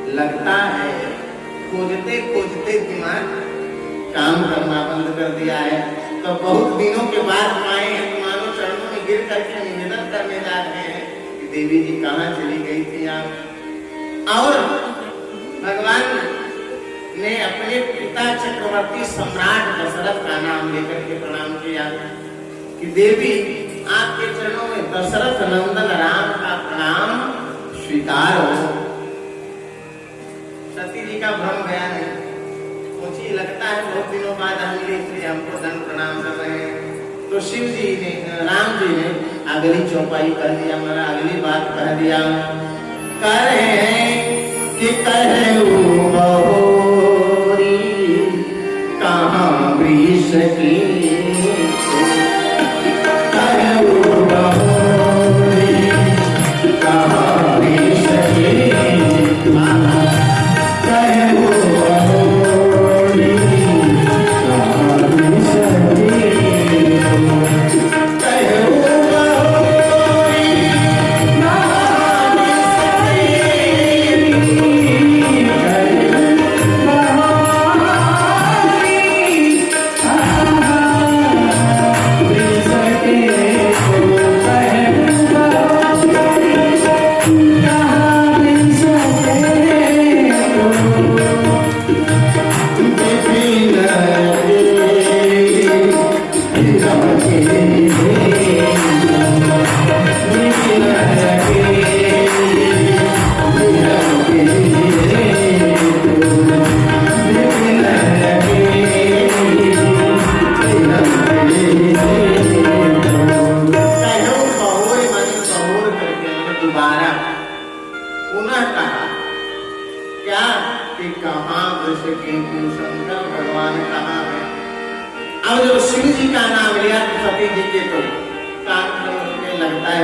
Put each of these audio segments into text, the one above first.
लगता है खोजते खोजते दिमाग काम करना बंद कर दिया है। तो बहुत दिनों के बाद माए मानो चरणों में गिर करके निवेदन करने जा रहे हैं कि देवी जी कहाँ चली गई थी आप। और भगवान ने अपने पिता चक्रवर्ती सम्राट दशरथ का नाम लेकर के प्रणाम किया कि देवी आपके चरणों में दशरथ नंदन राम का प्रणाम स्वीकार हो। सती जी का भ्रम गया नहीं, मुझे लगता है बहुत दिनों बाद हम मिले इसलिए हमको दंड प्रणाम कर रहे हैं। तो शिव जी ने राम जी ने अगली चौपाई कर दिया, मेरा अगली बात कह दिया, करे कि कहूँ बहोरी कहाँ वृष की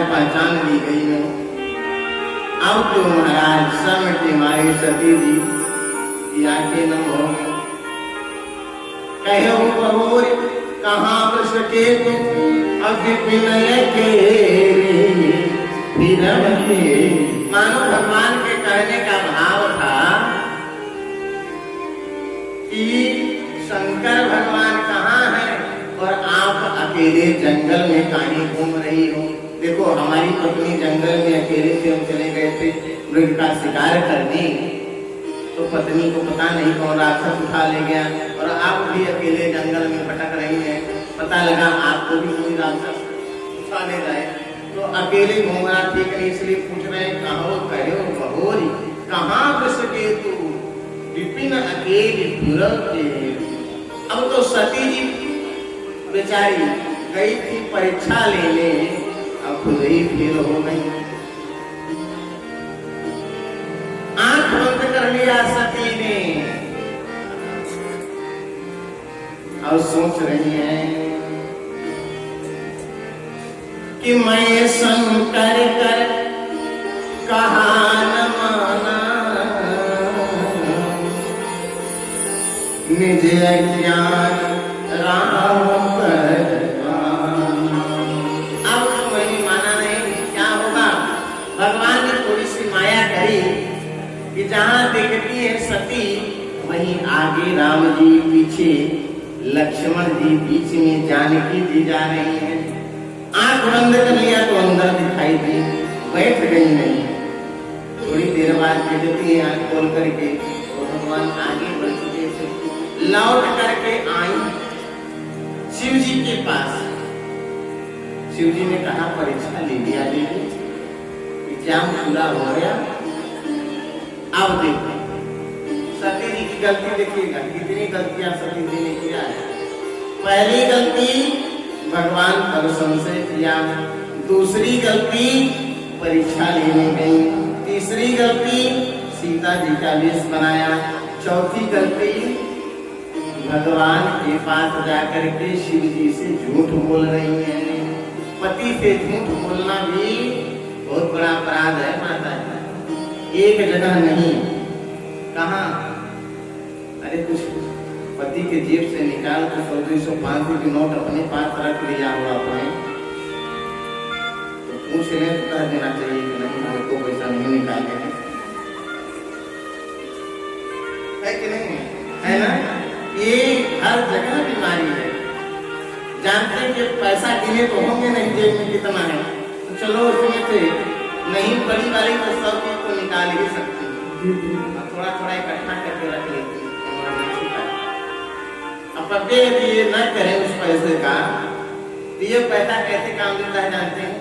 पहचान ली गई नहीं। अब तो महाराज समय के मारे सती जी की आंखें नम हो गई। कहो बहोर कहाँ वृष के तुम अभी विनय के विरम के। मानो भगवान के कहने का भाव था कि शंकर भगवान कहाँ हैं और आप अकेले जंगल में कहीं घूम रही हो। देखो हमारी पत्नी जंगल में अकेले से हम चले गए थे मृग का शिकार करने, तो पत्नी को पता नहीं कौन राक्षस उठा ले गया और आप भी अकेले जंगल में भटक रही हैं। पता लगा आपको भी कोई राक्षस उठा ले जाए, तो अकेले घूमना ठीक नहीं, इसलिए पूछ रहे हैं कहो कहो बहोरी कहाँ वृष के तू विपिन अकेले के। अब तो सती जी बेचारी गई थी परीक्षा लेने, अब खुद ही फेल हो गई। आंख बंद कर लिया सती ने और सोच रही है कि मैं शंकर कर कहा न माना, निज अज्ञान राम पर कि जहां देखती है सती वहीं आगे राम जी, पीछे लक्ष्मण जी, बीच में जानकी जी जा रही हैं। आंख बंद कर लिया तो अंदर दिखाई दी, बैठ गई नहीं। थोड़ी देर बाद देखती है आंख खोल करके तो भगवान आगे बढ़ चुके थे। लौट करके आई शिव जी के पास। शिव जी ने कहा परीक्षा ले लिया, एग्जाम पूरा हो गया। अब देखो सती जी की गलती देखिएगा, कितनी गलतियां सती जी ने किया है। पहली गलती भगवान पर संशय किया, दूसरी गलती परीक्षा लेने गई, तीसरी गलती सीता जी का वेश बनाया, चौथी गलती भगवान के पास जाकर के शिव जी से झूठ बोल रही है। पति से झूठ बोलना भी बहुत बड़ा अपराध है माता जी। एक जगह नहीं, कहाँ, अरे कुछ पति के जेब से निकाल कर 100-200-500 के नोट अपने पास रख लिया हो आपने, तो पूछ लें तो कह देना चाहिए कि नहीं हमको पैसा नहीं निकाले हैं। है कि नहीं है ना? ये हर जगह बीमारी है। जानते हैं कि पैसा गिने तो होंगे नहीं जेब में कितना है, तो चलो उसमें से नहीं बड़ी वाली तो 100 की तो निकाल ही सकती है, थोड़ा थोड़ा इकट्ठा करके रख लेती है। अब ये न करें उस पैसे का, ये पैसा कैसे काम देता है जानते हैं?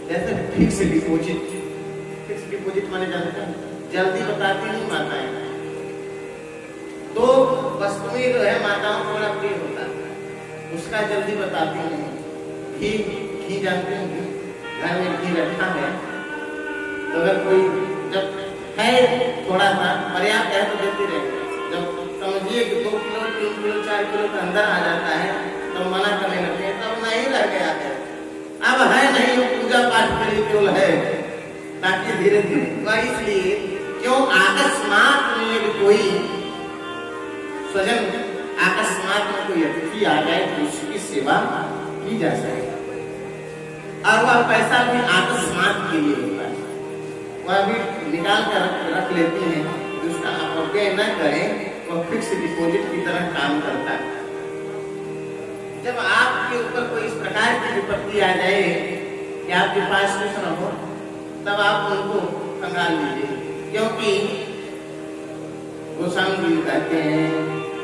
जैसे फिक्स डिपोजिट। फिक्स डिपोजिट माने जानते हैं, जल्दी बताती नहीं माताएं। तो वस्तुएं जो है माताओं को बड़ा प्रिय होता है, उसका जल्दी बताती नहीं। घी जानते हैं, घर में घी रखा है तो अगर कोई जब है थोड़ा सा पर्याप्त है तो देती रहेगी। जब समझिए कि 2 किलो 3 किलो 4 किलो के अंदर आ जाता है तो मना करने लगते हैं, तब नहीं रह गया है। अब है नहीं, पूजा पाठ के लिए केवल है, ताकि धीरे धीरे। इसलिए क्यों अकस्मात में कोई स्वजन, अकस्मात में कोई अतिथि आ जाए तो उसकी सेवा की जा सके। और वह पैसा भी अकस्मात के लिए होता है, वह भी निकाल कर रख लेती हैं, उसका अपव्यय न करें, वह फिक्स डिपॉजिट की तरह काम करता है। जब आपके ऊपर कोई इस प्रकार की विपत्ति आ जाए कि आपके पास कुछ न हो, तब आप उनको संभाल लीजिए, क्योंकि गोस्वामी जी कहते हैं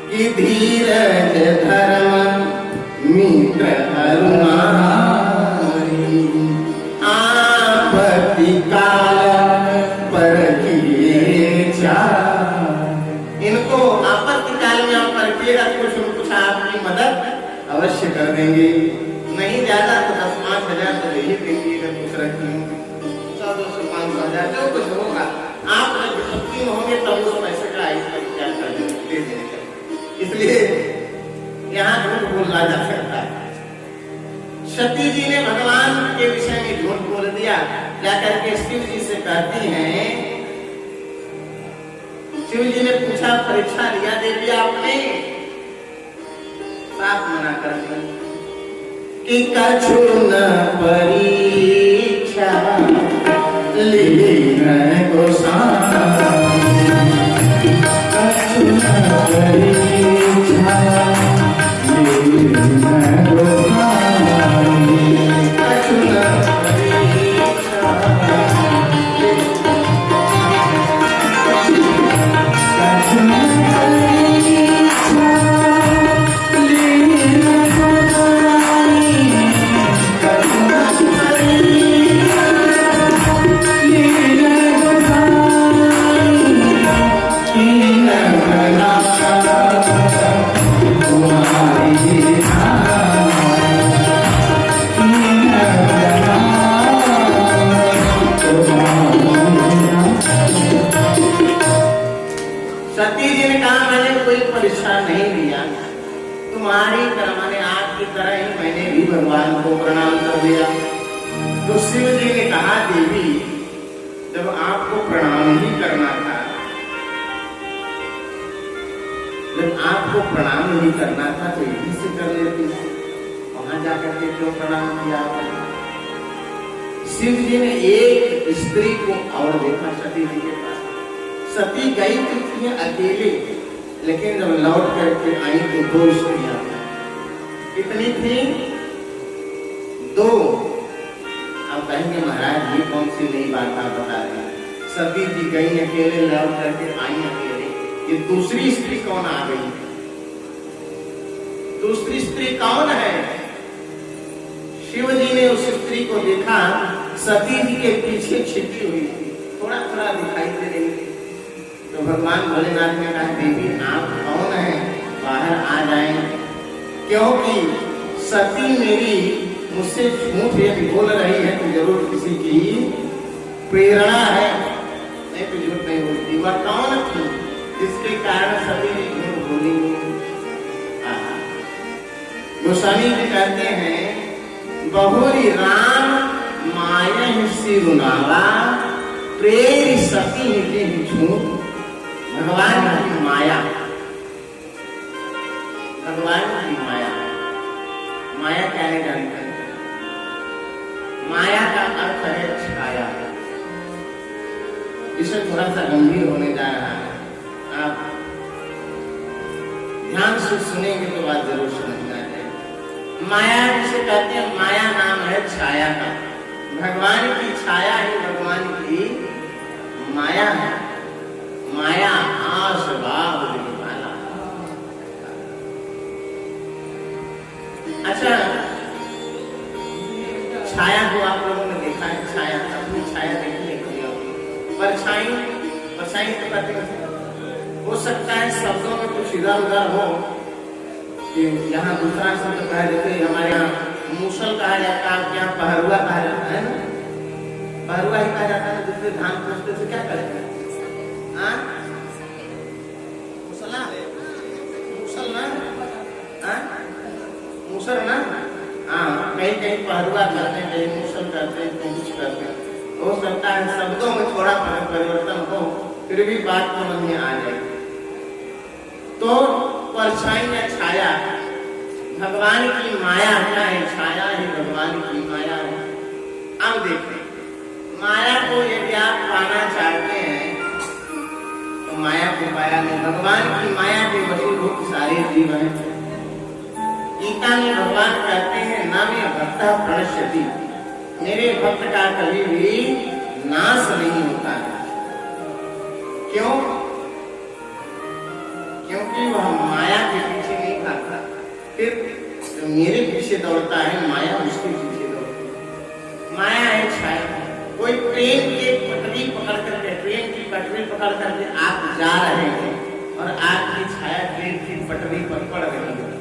कि धीरज धर्म मित्र करुणारी, आपत्ति काल परखिए चार। इनको आपत्ति काल में आप परखिएगा तो कुछ न कुछ आपकी मदद अवश्य कर देंगे। नहीं ज्यादा तो 10-5 हजार तो यही देंगे, अगर कुछ रखी हो 100-200-500 हजार जो कुछ होगा, आप जब विपत्ति में होंगे तब उस पैसे का क्या कर दे देंगे। इसलिए यहाँ झूठ बोलना जा सकता है। सती जी ने भगवान के विषय में झूठ बोल दिया, जाकर के शिव जी से कहती हैं। शिव जी ने पूछा, परीक्षा लिया देवी आपने? साफ मना कर दिया कि कछु न परीक्षा लीन गोसाई, कछु न परीक्षा लीन गोसाई, कछु न परीक्षा कछु न परीक्षा नहीं लिया, तुम्हारी तरह मैंने आपकी तरह ही मैंने भी भगवान को प्रणाम कर दिया। तो शिव जी ने कहा, देवी जब आपको प्रणाम ही करना था, जब आपको प्रणाम ही करना था तो यही से कर लेती, वहां जाकर के क्यों प्रणाम किया आपने? शिव जी ने एक स्त्री को और देखा सती जी के पास। सती गई थी अकेले, लेकिन जब लौट करके आई तो 2 स्त्रियां थी। कितनी थी? 2। अब कहेंगे महाराज ये कौन सी नई बात आप बता रहे हैं? सती जी गई अकेले, लौट करके आई अकेले, ये दूसरी स्त्री कौन आ गई? दूसरी स्त्री कौन है? शिव जी ने उस स्त्री को देखा, सती जी के पीछे छिपी हुई थी, थोड़ा थोड़ा दिखाई दे रही थी। तो भगवान भोलेनाथ ने कहा, देवी आप कौन है, बाहर आ जाएं, क्योंकि सती मेरी मुझसे झूठ यदि बोल रही है तो जरूर किसी की प्रेरणा है, नहीं तो झूठ नहीं बोलती। वह कौन थी जिसके कारण सती ने झूठ बोली? गोस्वामी जी कहते हैं, बहुरी राम माया सिरुनावा प्रेरी सती के झूठ। भगवान की माया, भगवान की माया, माया क्या है जानते हैं? माया का अर्थ है छाया। इसे थोड़ा सा गंभीर होने जा रहा है। आप से सुनेंगे तो बात जरूर समझ में आ जाएगी। माया जिसे कहते हैं, माया नाम है छाया का। भगवान की छाया ही भगवान की माया है। माया आसबाब वाला। अच्छा, छाया को आप लोगों ने देखा है? छाया, अपनी छाया देखने को दिया। परछाई, परछाई तो कहते हैं, हो सकता है शब्दों में कुछ इधर उधर हो कि यहाँ दूसरा शब्द कहा जाते हैं, हमारे यहाँ मूसल कहा जाता है, क्या पहरुआ कहा जाता है ना? पहरुआ ही कहा जाता है। जिससे धान पूछते से क्या करेंगे? मूसला, मूसल ना, मूसल ना, हाँ, कहीं कहीं पहरुआ करते हैं, कहीं मूसल करते हैं, कहीं कुछ करते हैं। हो सकता है शब्दों में थोड़ा परिवर्तन हो, फिर भी बात समझ में आ जाएगी। तो परछाई या छाया भगवान की माया क्या है? छाया ही भगवान की माया है। अब देखें, माया को यदि आप पाना चाहते हैं तो माया को पाया नहीं। भगवान की माया के वशीभूत सारे जीव हैं। गीता में भगवान कहते हैं, न मे भक्तः प्रणश्यति, मेरे भक्त का कभी भी नाश नहीं होता है। क्यों? क्योंकि वह माया के पीछे नहीं भागता। फिर जो मेरे पीछे दौड़ता है, माया उसके पीछे दौड़ती है। माया है छाया। कोई ट्रेन की पटरी पकड़ करके, ट्रेन की पटरी पकड़ करके आप जा रहे हैं और आपकी छाया ट्रेन की पटरी पर पड़ रही है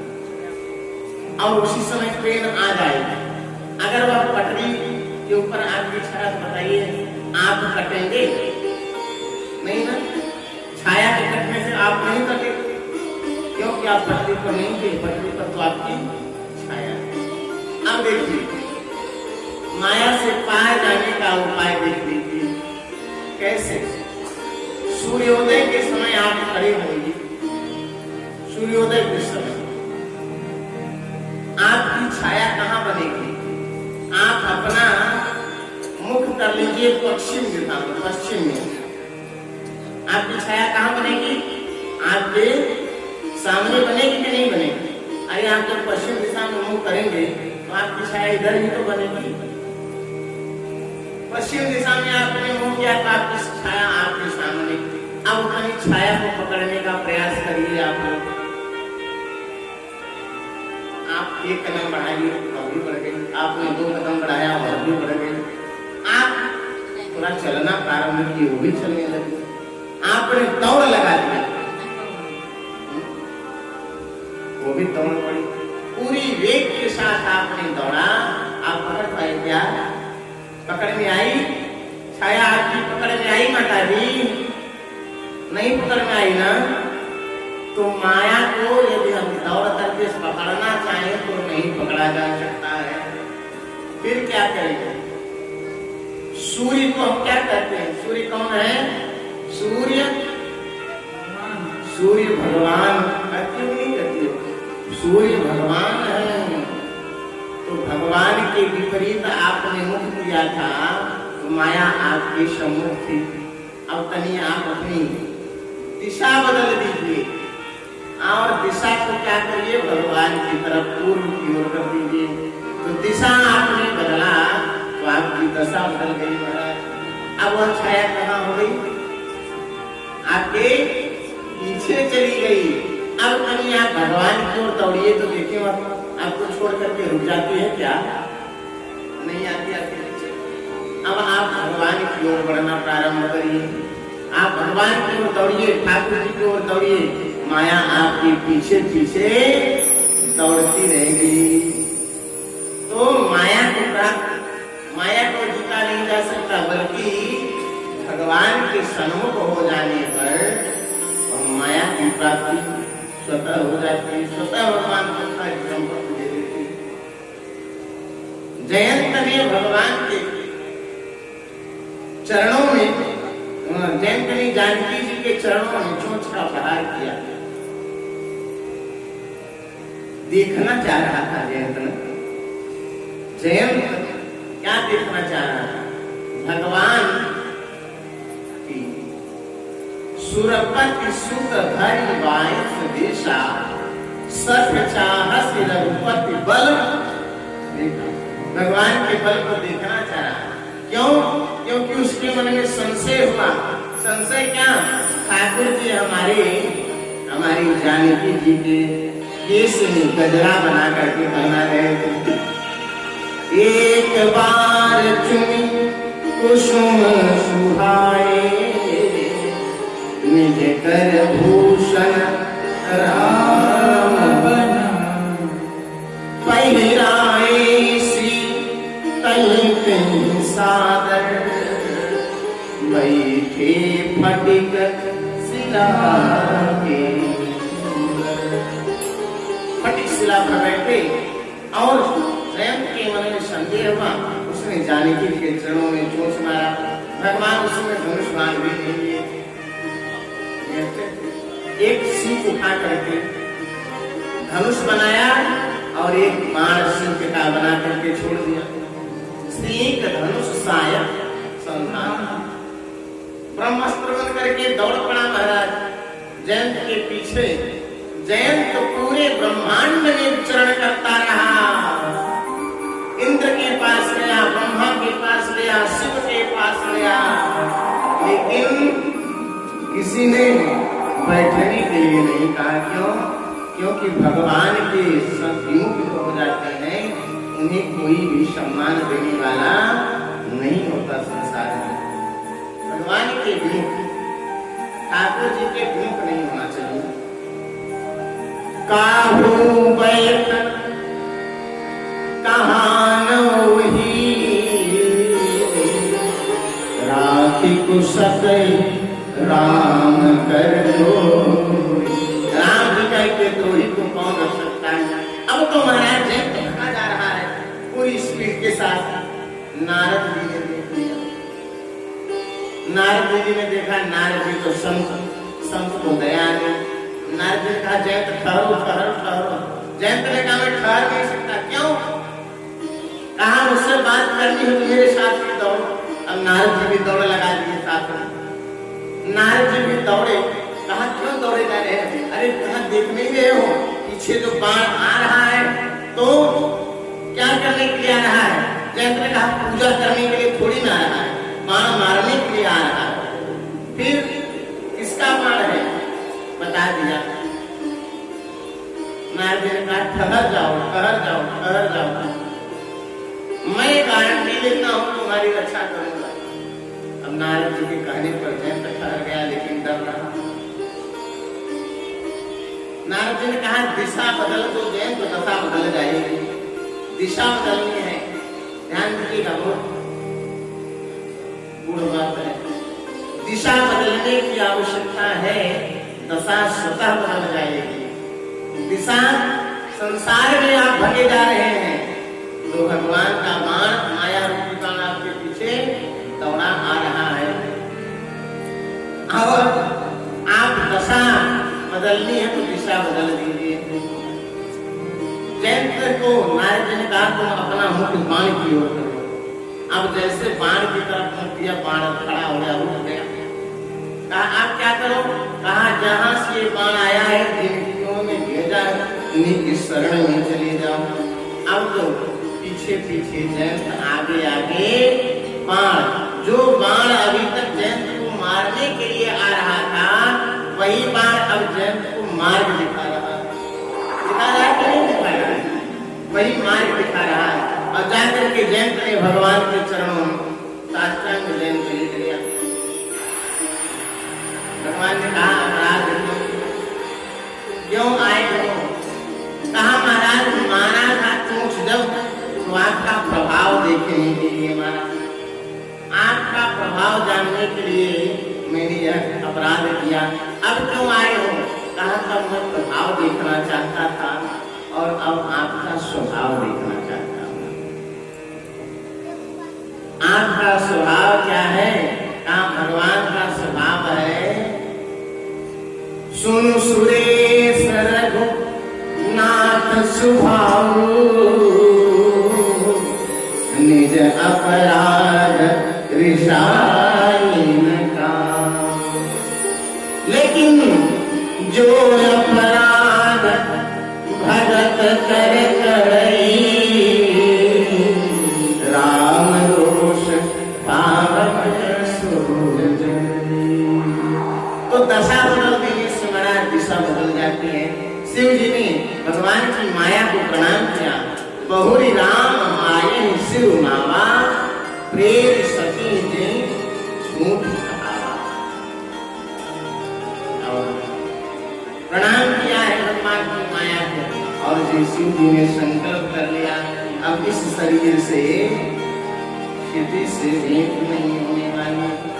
और उसी समय ट्रेन आ जाएगी। अगर वह पटरी के ऊपर आपकी छाया, बताइए आप कटेंगे? नहीं ना। छाया के कटने से आप नहीं कटे, क्योंकि आप पटरी पर नहीं थे। पटरी पर तो आपकी छाया। अब देखिए, माया से पार जाने का उपाय देख लीजिए। कैसे? सूर्योदय के समय आप खड़े होंगे, सूर्योदय के समय आपकी छाया कहाँ बनेगी? आप अपना मुख कर लीजिए पश्चिम दिशा में, पश्चिम में। आपकी छाया कहाँ बनेगी? आपके सामने बनेगी कि नहीं बनेगी? अरे आप जब पश्चिम दिशा में मुंह करेंगे तो आपकी छाया इधर ही तो बनेगी। पश्चिम दिशा में आपने मुंह किया तो आपकी छाया आपके सामने। अब अपनी छाया को पकड़ने का प्रयास करिए। आप एक कदम बढ़ाइए तो भी बढ़ गई, आपने 2 कदम बढ़ाया और भी बढ़ गई। आप थोड़ा चलना प्रारंभ किए, वो भी चलने लगे। आपने दौड़ लगा दिया, वो भी दौड़ पड़ी। पूरी वेग के साथ आपने दौड़ा। आप पकड़ पाए क्या? पकड़ में आई छाया? आपकी पकड़ में आई माता जी? नहीं पकड़ में आई ना। तो माया को यदि हम दौड़ करके पकड़ना चाहें तो नहीं पकड़ा जा सकता है। फिर क्या करेंगे? सूर्य को हम क्या कहते हैं? सूर्य कौन है? सूर्य, सूर्य भगवान। कहते नहीं कहते? सूर्य भगवान है। तो भगवान के विपरीत आपने मुख किया था तो माया आपके सम्मुख थी। अब तनी आप अपनी दिशा बदल दीजिए और दिशा को क्या करिए? भगवान की तरफ, पूर्व की ओर कर दीजिए। तो दिशा आपने बदला तो आपकी दशा बदल गई महाराज। अब वह छाया कहाँ हो गई? आपके पीछे चली गई। अब कहीं आप भगवान की ओर दौड़िए तो देखिए, आपको छोड़ करके रुक जाती है क्या? नहीं आती आपके पीछे। अब आप भगवान की ओर बढ़ना प्रारंभ करिए। आप भगवान की ओर दौड़िए, ठाकुर जी की ओर दौड़िए। माया आपके पीछे पीछे दौड़ती रहेगी। तो माया को जीता नहीं जा सकता, बल्कि भगवान के सन्मुख हो जाने पर माया की प्राप्ति स्वतः हो जाती है। स्वतः भगवान सबका संपर्क दे देती है। जयंत ने भगवान के चरणों में, जयंत ने जानकी जी के चरणों में चोंच का प्रहार किया। देखना चाह रहा था जयंत ने। जयंत क्या देखना चाह रहा था? भगवान की सुरपति सुत धरि वायस देशा सठ चाहस रघुपति बल। भगवान के बल को देखना चाह रहा। क्यों? क्योंकि उसके मन में संशय हुआ। संशय क्या? ठाकुर जी हमारी जानकी जी के केस में गजरा बना करके पहना रहे थे। एक बार चुनी कुसुम सुहाए, निज कर भूषण राम बना। पहिराए सी तई सादर, बैठे फटिक शिला के। फटिक शिला पर बैठे और स्वयं के मन में संदेह हुआ। उसने जानकी के चरणों में चोंच मारा। भगवान उसमें धनुष बाण भी नहीं लिए। एक सीख उठा करके धनुष बनाया और एक बाण सिंह का बना करके छोड़ दिया। सीख धनुष सायक संधान। ब्रह्मास्त्र बन करके दौड़ पड़ा महाराज जयंत के पीछे। जयंत पूरे ब्रह्मांड में विचरण करता रहा। इंद्र के पास गया, ब्रह्मा के पास गया, शिव के पास गया, लेकिन किसी ने बैठने के लिए नहीं कहा। क्यों? क्योंकि भगवान के विमुख हो जाते हैं, उन्हें कोई भी सम्मान देने वाला नहीं होता संसार में। भगवान के विमुख, ठाकुर जी के विमुख नहीं होना चाहिए। काहू बैठ कहानोही, राखी कुसकई राम कर दो। राम जी कहते द्रोही को कौन रख सकता है। अब तो महाराज जय तो कहा जा रहा है पूरी स्पीड के साथ। नारद जी ने देख लिया। नारद जी ने देखा, नारद जी तो संत को दया नहीं। नारद जी ने कहा जयंत ठहरो ठहरो ठहरो। जयंत ने कहा मैं ठहर नहीं सकता। क्यों? कहा मुझसे बात करनी हो तो मेरे साथ भी दौड़ो। अब नारद जी भी दौड़ लगा दिए साथ में। नारद जी भी दौड़े। कहा क्यों दौड़े जा रहे हैं? अरे कहा देख नहीं रहे हो पीछे जो बाण आ रहा है तो क्या करने के लिए आ रहा है? जयंत ने कहा पूजा करने के लिए थोड़ी ना आ रहा है, बाण मारने के लिए आ रहा है। फिर किसका बाण है बता दिया। नारद जी ने कहा ठहर जाओ ठहर जाओ ठहर जाओ, मैं गारंटी लेता हूं तुम्हारी रक्षा करूंगा। अब नारद जी के कहने पर जयंत ठहर गया, लेकिन डर रहा। नारद जी ने कहा दिशा बदल तो जयंत दशा बदल जाएगी। दिशा बदलनी है, ध्यान दीजिएगा, बहुत गुण बात है। दिशा बदलने की आवश्यकता है, दशा स्वतः बदल जाएगी। दिशा संसार में आप भगे जा रहे हैं तो भगवान का बाण माया रूपी बाण आपके पीछे दौड़ा आ रहा है। और आप दशा बदलनी है तो दिशा बदल दीजिए। जयंत को नारद जी ने कहा तुम अपना मुख बाण की ओर करो। अब जैसे बाण की तरफ मुख दिया, बाण खड़ा हो गया, रुक गया। कहा आप क्या करो? कहा जहां से ये बाण आया है जिन ने भेजा है उन्हीं की शरण में चले जाओ। अब तो पीछे पीछे जयंत आगे आगे बाण, जो बाण अभी तक जयंत को मारने के लिए आ रहा था वही बाण अब जयंत को मार्ग दिखा रहा है। दिखा रहा है कि नहीं दिखा रहा है? वही मार्ग दिखा रहा है। और जाकर के जयंत ने भगवान के चरणों में साष्टांग जयंत लेट लिया। भगवान ने कहा अपराध क्यों आए हो? कहा महाराज मारा था चोंच जब तो आपका प्रभाव देखने के लिए मारा, आपका प्रभाव जानने के लिए मैंने यह अपराध किया। अब क्यों आए हो? कहा तब मैं प्रभाव देखना चाहता था और अब आपका स्वभाव देखना चाहता हूँ। आपका स्वभाव क्या है? कहा भगवान का स्वभाव है सुन सुरेश रघुनाथ स्वभाव, निज अपराध रिसाइन का। लेकिन जो अपराध दशा बदल देने से महाराज दिशा बदल जाती है। शिव जी ने भगवान की माया को प्रणाम किया। बहुरी राम माये शिव नावा, प्रेम सती जी झूठ कहावा। और प्रणाम किया है भगवान की माया को, और जो शिव जी ने संकल्प कर लिया अब इस शरीर से किसी से भेंट नहीं होने वाली।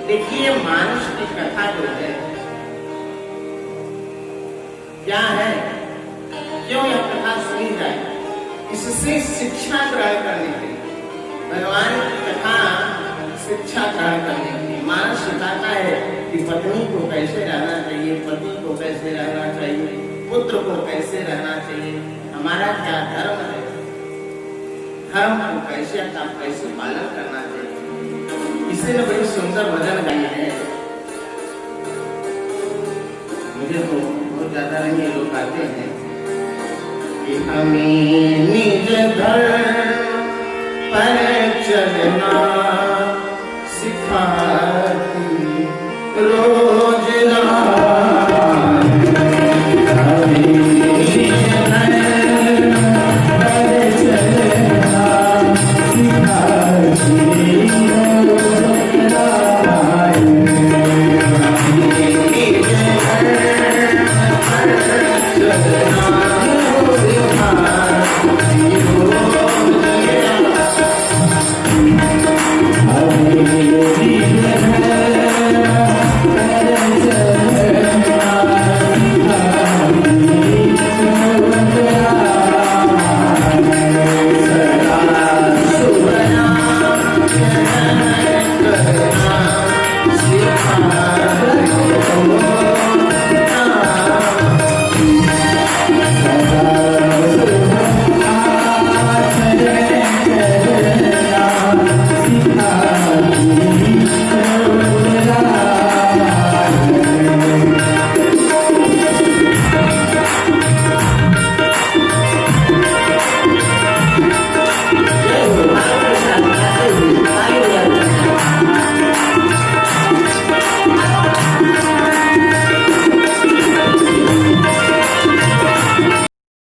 देखिए मानुष की कथा जो है क्या है, क्यों यह कथा सुनी जाए, इससे शिक्षा ग्रहण करने के लिए, भगवान की कथा शिक्षा ग्रहण करने के लिए। मानुष सिखाता है कि पत्नी को कैसे रहना चाहिए, पति को कैसे रहना चाहिए, पुत्र को कैसे रहना चाहिए, हमारा क्या धर्म है, धर्म को कैसे पालन करना चाहिए। इसे ने बड़ी सुंदर भजन गाई है। मुझे तो बहुत ज्यादा नहीं, ये लोग आते हैं कि हमें निज धर्म पर चलना